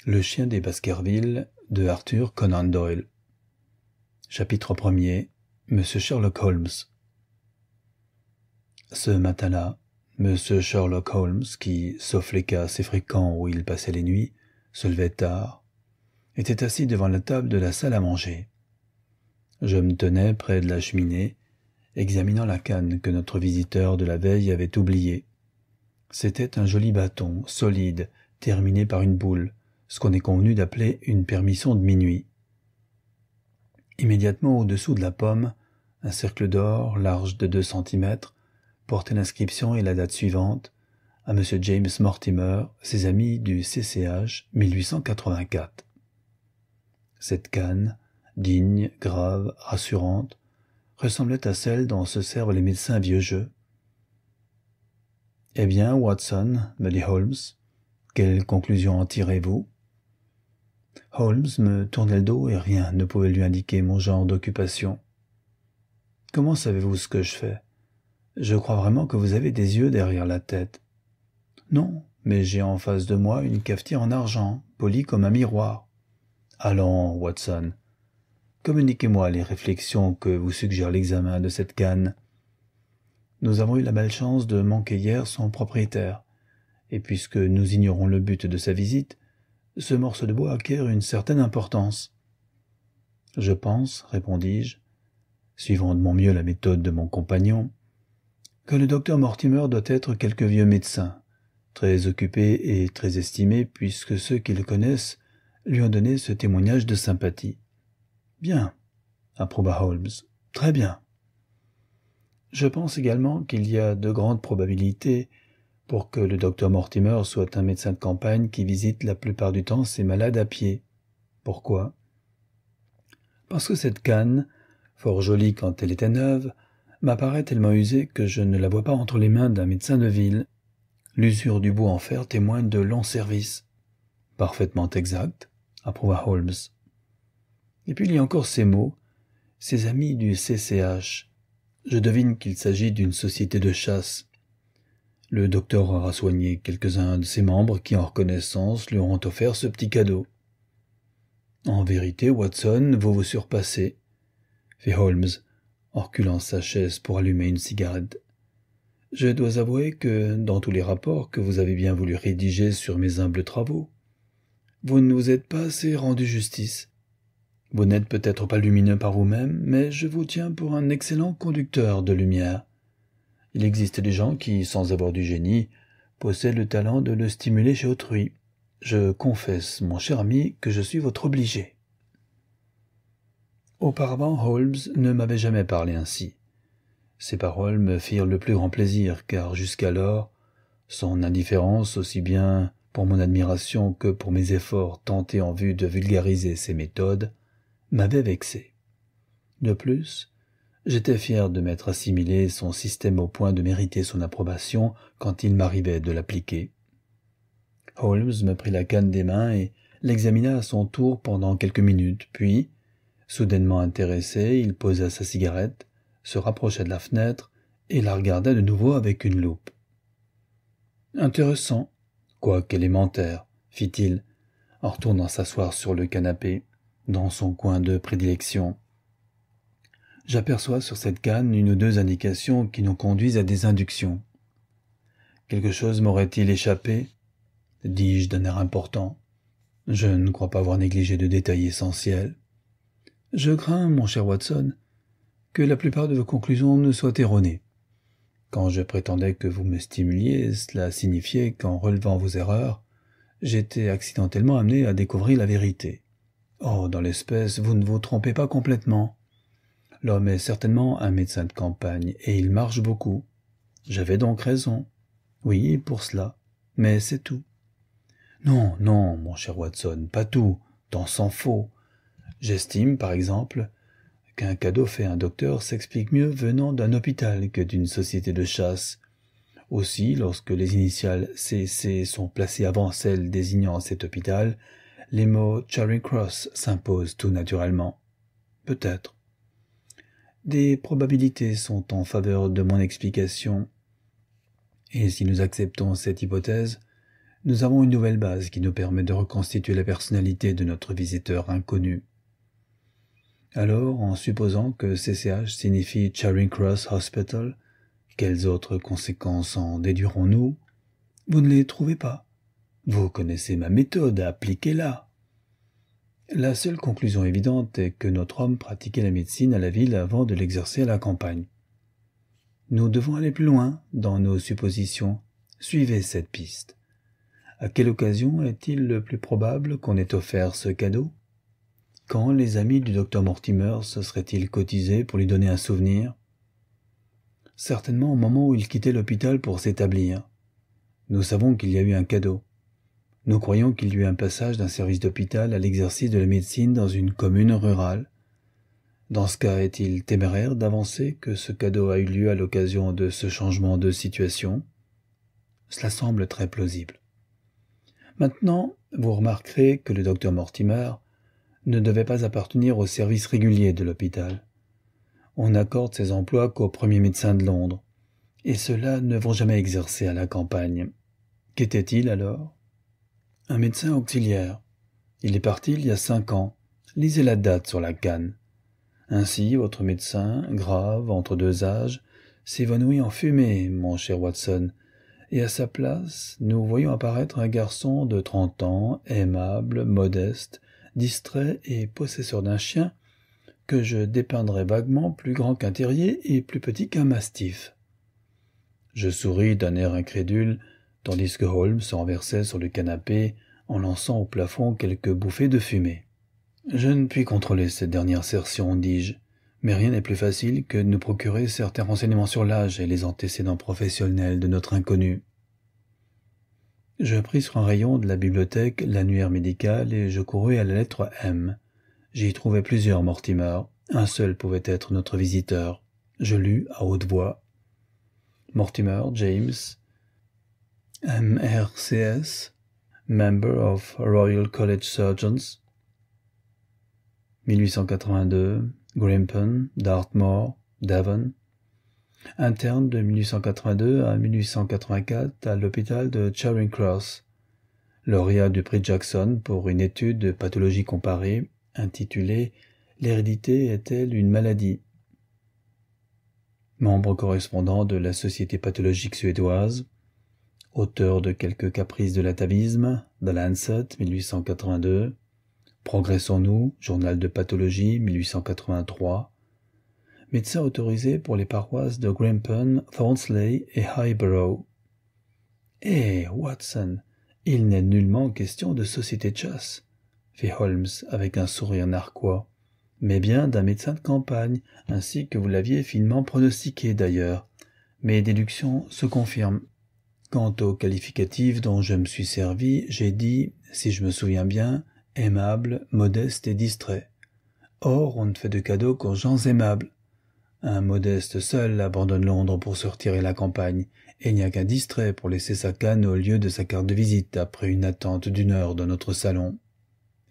Le chien des Baskerville de Arthur Conan Doyle. Chapitre 1er. Monsieur Sherlock Holmes. Ce matin-là, Monsieur Sherlock Holmes, qui, sauf les cas assez fréquents où il passait les nuits, se levait tard, était assis devant la table de la salle à manger. Je me tenais près de la cheminée, examinant la canne que notre visiteur de la veille avait oubliée. C'était un joli bâton, solide, terminé par une boule, ce qu'on est convenu d'appeler une permission de minuit. Immédiatement au-dessous de la pomme, un cercle d'or, large de 2 centimètres, portait l'inscription et la date suivante, à M. James Mortimer, ses amis du CCH 1884. Cette canne, digne, grave, rassurante, ressemblait à celle dont se servent les médecins à vieux jeu. « Eh bien, Watson, me dit Holmes, quelle conclusion en tirez-vous » Holmes me tournait le dos et rien ne pouvait lui indiquer mon genre d'occupation. « Comment savez-vous ce que je fais ? Je crois vraiment que vous avez des yeux derrière la tête. »« Non, mais j'ai en face de moi une cafetière en argent, polie comme un miroir. »« Allons, Watson, communiquez-moi les réflexions que vous suggère l'examen de cette canne. Nous avons eu la malchance de manquer hier son propriétaire, et puisque nous ignorons le but de sa visite, ce morceau de bois acquiert une certaine importance. « Je pense, répondis-je, suivant de mon mieux la méthode de mon compagnon, que le docteur Mortimer doit être quelque vieux médecin, très occupé et très estimé puisque ceux qui le connaissent lui ont donné ce témoignage de sympathie. »« Bien, approuva Holmes, très bien. Je pense également qu'il y a de grandes probabilités pour que le docteur Mortimer soit un médecin de campagne qui visite la plupart du temps ses malades à pied. Pourquoi ? Parce que cette canne, fort jolie quand elle était neuve, m'apparaît tellement usée que je ne la vois pas entre les mains d'un médecin de ville. L'usure du bout en fer témoigne de longs services. Parfaitement exact, approuva Holmes. Et puis il y a encore ces mots, ses amis du CCH. Je devine qu'il s'agit d'une société de chasse. Le docteur aura soigné quelques-uns de ses membres qui, en reconnaissance, lui auront offert ce petit cadeau. En vérité, Watson, vous vous surpassez, fit Holmes, en reculant sa chaise pour allumer une cigarette. Je dois avouer que, dans tous les rapports que vous avez bien voulu rédiger sur mes humbles travaux, vous ne vous êtes pas assez rendu justice. Vous n'êtes peut-être pas lumineux par vous-même, mais je vous tiens pour un excellent conducteur de lumière. Il existe des gens qui, sans avoir du génie, possèdent le talent de le stimuler chez autrui. Je confesse, mon cher ami, que je suis votre obligé. Auparavant, Holmes ne m'avait jamais parlé ainsi. Ces paroles me firent le plus grand plaisir, car jusqu'alors, son indifférence, aussi bien pour mon admiration que pour mes efforts tentés en vue de vulgariser ses méthodes, m'avait vexé. De plus, j'étais fier de m'être assimilé son système au point de mériter son approbation quand il m'arrivait de l'appliquer. Holmes me prit la canne des mains et l'examina à son tour pendant quelques minutes, puis, soudainement intéressé, il posa sa cigarette, se rapprocha de la fenêtre et la regarda de nouveau avec une loupe. « Intéressant, quoique élémentaire, » fit-il, en retournant s'asseoir sur le canapé, dans son coin de prédilection. « J'aperçois sur cette canne une ou deux indications qui nous conduisent à des inductions. Quelque chose m'aurait-il échappé ? Dis-je d'un air important. Je ne crois pas avoir négligé de détails essentiels. Je crains, mon cher Watson, que la plupart de vos conclusions ne soient erronées. Quand je prétendais que vous me stimuliez, cela signifiait qu'en relevant vos erreurs, j'étais accidentellement amené à découvrir la vérité. Or, dans l'espèce, vous ne vous trompez pas complètement. L'homme est certainement un médecin de campagne, et il marche beaucoup. J'avais donc raison. Oui, pour cela. Mais c'est tout. Non, non, mon cher Watson, pas tout, tant s'en faut. J'estime, par exemple, qu'un cadeau fait à un docteur s'explique mieux venant d'un hôpital que d'une société de chasse. Aussi, lorsque les initiales CC sont placées avant celles désignant cet hôpital, les mots Charing Cross s'imposent tout naturellement. Peut-être. Des probabilités sont en faveur de mon explication. Et si nous acceptons cette hypothèse, Nous avons une nouvelle base qui nous permet de reconstituer la personnalité de notre visiteur inconnu. Alors, en supposant que CCH signifie Charing Cross Hospital, quelles autres conséquences en déduirons-nous? Vous ne les trouvez pas. Vous connaissez ma méthode, appliquez-la. La seule conclusion évidente est que notre homme pratiquait la médecine à la ville avant de l'exercer à la campagne. Nous devons aller plus loin dans nos suppositions. Suivez cette piste. À quelle occasion est-il le plus probable qu'on ait offert ce cadeau? Quand les amis du docteur Mortimer se seraient-ils cotisés pour lui donner un souvenir? Certainement au moment où il quittait l'hôpital pour s'établir. Nous savons qu'il y a eu un cadeau. Nous croyons qu'il y a eu un passage d'un service d'hôpital à l'exercice de la médecine dans une commune rurale. Dans ce cas, est-il téméraire d'avancer que ce cadeau a eu lieu à l'occasion de ce changement de situation? Cela semble très plausible. Maintenant, vous remarquerez que le docteur Mortimer ne devait pas appartenir au service régulier de l'hôpital. On n'accorde ces emplois qu'aux premiers médecins de Londres, et ceux-là ne vont jamais exercer à la campagne. Qu'était-il alors? Un médecin auxiliaire. Il est parti il y a 5 ans. Lisez la date sur la canne. Ainsi, votre médecin, grave, entre deux âges, s'évanouit en fumée, mon cher Watson, et à sa place, nous voyons apparaître un garçon de 30 ans, aimable, modeste, distrait et possesseur d'un chien que je dépeindrai vaguement plus grand qu'un terrier et plus petit qu'un mastif. Je souris d'un air incrédule, tandis que Holmes se renversait sur le canapé en lançant au plafond quelques bouffées de fumée. Je ne puis contrôler cette dernière assertion, dis-je, mais rien n'est plus facile que de nous procurer certains renseignements sur l'âge et les antécédents professionnels de notre inconnu. Je pris sur un rayon de la bibliothèque l'annuaire médical et je courus à la lettre M. J'y trouvai plusieurs Mortimer. Un seul pouvait être notre visiteur. Je lus à haute voix. Mortimer James, MRCS, Member of Royal College Surgeons, 1882, Grimpen, Dartmoor, Devon, interne de 1882 à 1884 à l'hôpital de Charing Cross, lauréat du prix Jackson pour une étude de pathologie comparée intitulée « L'hérédité est-elle une maladie ?» Membre correspondant de la Société pathologique suédoise, auteur de quelques caprices de l'atavisme, The Lancet, 1882, Progressons-nous, journal de pathologie, 1883, médecin autorisé pour les paroisses de Grimpen, Thornsley et Highborough. Watson, il n'est nullement question de société de chasse, fit Holmes avec un sourire narquois, mais bien d'un médecin de campagne, ainsi que vous l'aviez finement pronostiqué d'ailleurs. Mes déductions se confirment. Quant au qualificatif dont je me suis servi, j'ai dit, si je me souviens bien, aimable, modeste et distrait. Or, on ne fait de cadeaux qu'aux gens aimables. Un modeste seul abandonne Londres pour se retirer à la campagne, et il n'y a qu'un distrait pour laisser sa canne au lieu de sa carte de visite après une attente d'1 heure dans notre salon.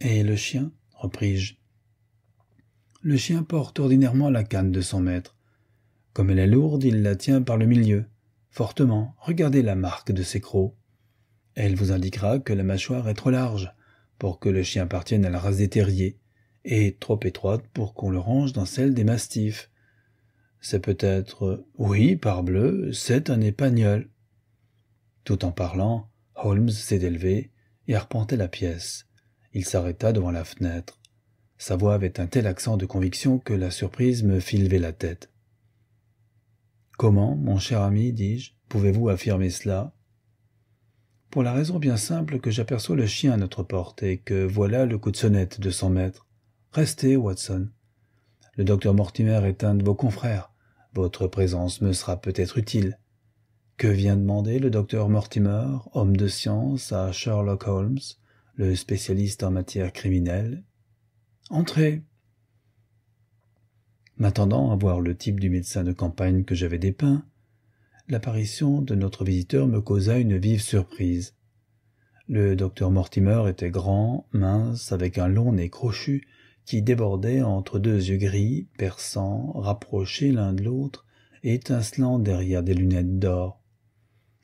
Et le chien, repris-je. Le chien porte ordinairement la canne de son maître. Comme elle est lourde, il la tient par le milieu. Fortement, regardez la marque de ses crocs. Elle vous indiquera que la mâchoire est trop large pour que le chien appartienne à la race des terriers, et trop étroite pour qu'on le range dans celle des mastifs. C'est peut-être... Oui, parbleu, c'est un épagnol. Tout en parlant, Holmes s'est levé et arpentait la pièce. Il s'arrêta devant la fenêtre. Sa voix avait un tel accent de conviction que la surprise me fit lever la tête. « Comment, mon cher ami, dis-je, pouvez-vous affirmer cela ?» Pour la raison bien simple que j'aperçois le chien à notre porte et que voilà le coup de sonnette de son maître. Restez, Watson. Le docteur Mortimer est un de vos confrères. Votre présence me sera peut-être utile. Que vient demander le docteur Mortimer, homme de science, à Sherlock Holmes, le spécialiste en matière criminelle? Entrez. M'attendant à voir le type du médecin de campagne que j'avais dépeint, l'apparition de notre visiteur me causa une vive surprise. Le docteur Mortimer était grand, mince, avec un long nez crochu qui débordait entre 2 yeux gris, perçants, rapprochés l'un de l'autre et étincelant derrière des lunettes d'or.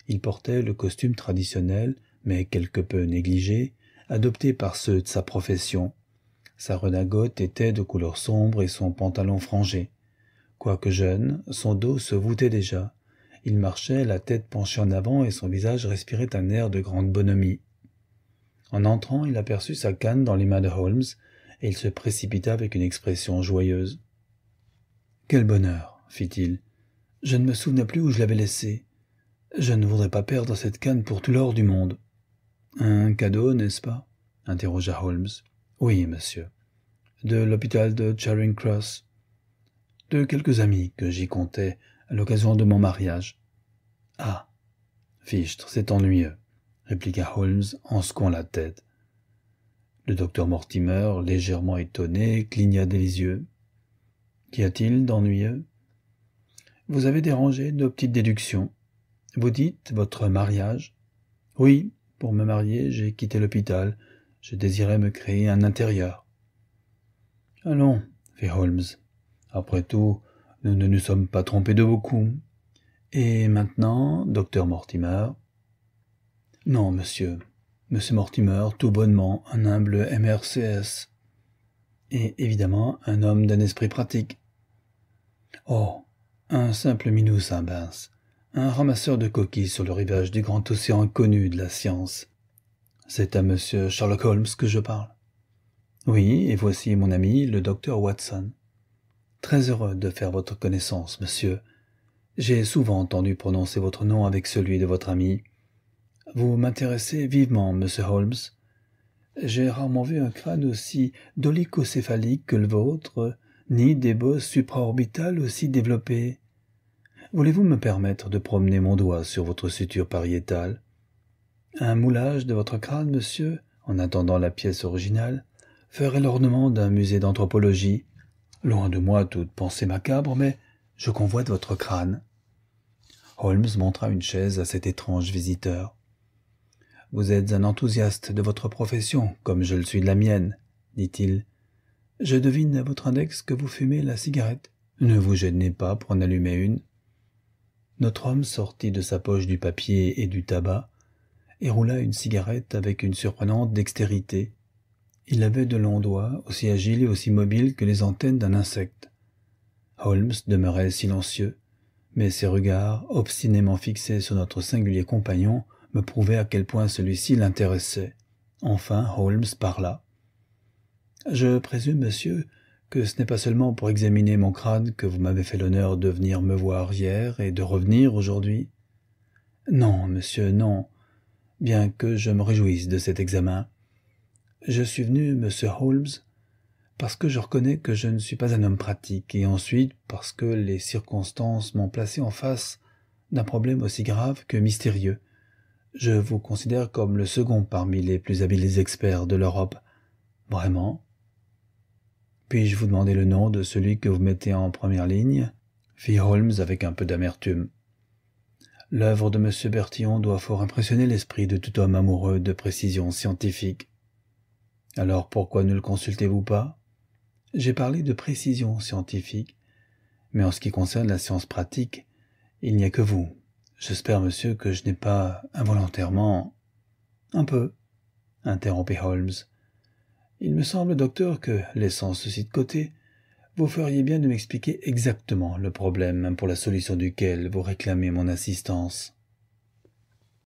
Il portait le costume traditionnel mais quelque peu négligé, adopté par ceux de sa profession. Sa redingote était de couleur sombre et son pantalon frangé. Quoique jeune, son dos se voûtait déjà. Il marchait, la tête penchée en avant et son visage respirait un air de grande bonhomie. En entrant, il aperçut sa canne dans les mains de Holmes, et il se précipita avec une expression joyeuse. « Quel bonheur !» fit-il. « Je ne me souvenais plus où je l'avais laissée. Je ne voudrais pas perdre cette canne pour tout l'or du monde. »« Un cadeau, n'est-ce pas ?» interrogea Holmes. « Oui, monsieur. De l'hôpital de Charing Cross. De quelques amis que j'y comptais à l'occasion de mon mariage. »« Ah, fichtre, c'est ennuyeux, » répliqua Holmes en secouant la tête. Le docteur Mortimer, légèrement étonné, cligna des yeux. « Qu'y a-t-il d'ennuyeux ?»« Vous avez dérangé nos petites déductions. Vous dites votre mariage. »« Oui, pour me marier, j'ai quitté l'hôpital. Je désirais me créer un intérieur. »« Allons, » fit Holmes. « Après tout, nous ne nous sommes pas trompés de beaucoup. Et maintenant, docteur Mortimer ?»« Non, monsieur. Monsieur Mortimer, tout bonnement, un humble MRCS. Et évidemment, un homme d'un esprit pratique. »« Oh, un simple minou Saint-Bins, un ramasseur de coquilles sur le rivage du grand océan inconnu de la science. C'est à monsieur Sherlock Holmes que je parle. »« Oui, et voici mon ami, le docteur Watson. Très heureux de faire votre connaissance, monsieur. J'ai souvent entendu prononcer votre nom avec celui de votre ami. Vous m'intéressez vivement, monsieur Holmes. J'ai rarement vu un crâne aussi dolichocéphalique que le vôtre, ni des bosses supraorbitales aussi développées. Voulez-vous me permettre de promener mon doigt sur votre suture pariétale? Un moulage de votre crâne, monsieur, en attendant la pièce originale, ferait l'ornement d'un musée d'anthropologie. Loin de moi toute pensée macabre, mais je convoite votre crâne. » Holmes montra une chaise à cet étrange visiteur. « Vous êtes un enthousiaste de votre profession, comme je le suis de la mienne, » dit-il. « Je devine à votre index que vous fumez la cigarette. Ne vous gênez pas pour en allumer une. » Notre homme sortit de sa poche du papier et du tabac, et roula une cigarette avec une surprenante dextérité. Il avait de longs doigts, aussi agiles et aussi mobiles que les antennes d'un insecte. Holmes demeurait silencieux, mais ses regards, obstinément fixés sur notre singulier compagnon, me prouvaient à quel point celui-ci l'intéressait. Enfin, Holmes parla. « Je présume, monsieur, que ce n'est pas seulement pour examiner mon crâne que vous m'avez fait l'honneur de venir me voir hier et de revenir aujourd'hui. »« Non, monsieur, non, bien que je me réjouisse de cet examen. Je suis venu, monsieur Holmes, parce que je reconnais que je ne suis pas un homme pratique, et ensuite parce que les circonstances m'ont placé en face d'un problème aussi grave que mystérieux. Je vous considère comme le second parmi les plus habiles experts de l'Europe. Vraiment? Puis-je vous demander le nom de celui que vous mettez en première ligne? Fit Holmes avec un peu d'amertume. L'œuvre de M. Bertillon doit fort impressionner l'esprit de tout homme amoureux de précision scientifique. Alors pourquoi ne le consultez-vous pas? J'ai parlé de précision scientifique, mais en ce qui concerne la science pratique, il n'y a que vous. J'espère, monsieur, que je n'ai pas involontairement... Un peu, interrompit Holmes. Il me semble, docteur, que, laissant ceci de côté, vous feriez bien de m'expliquer exactement le problème pour la solution duquel vous réclamez mon assistance.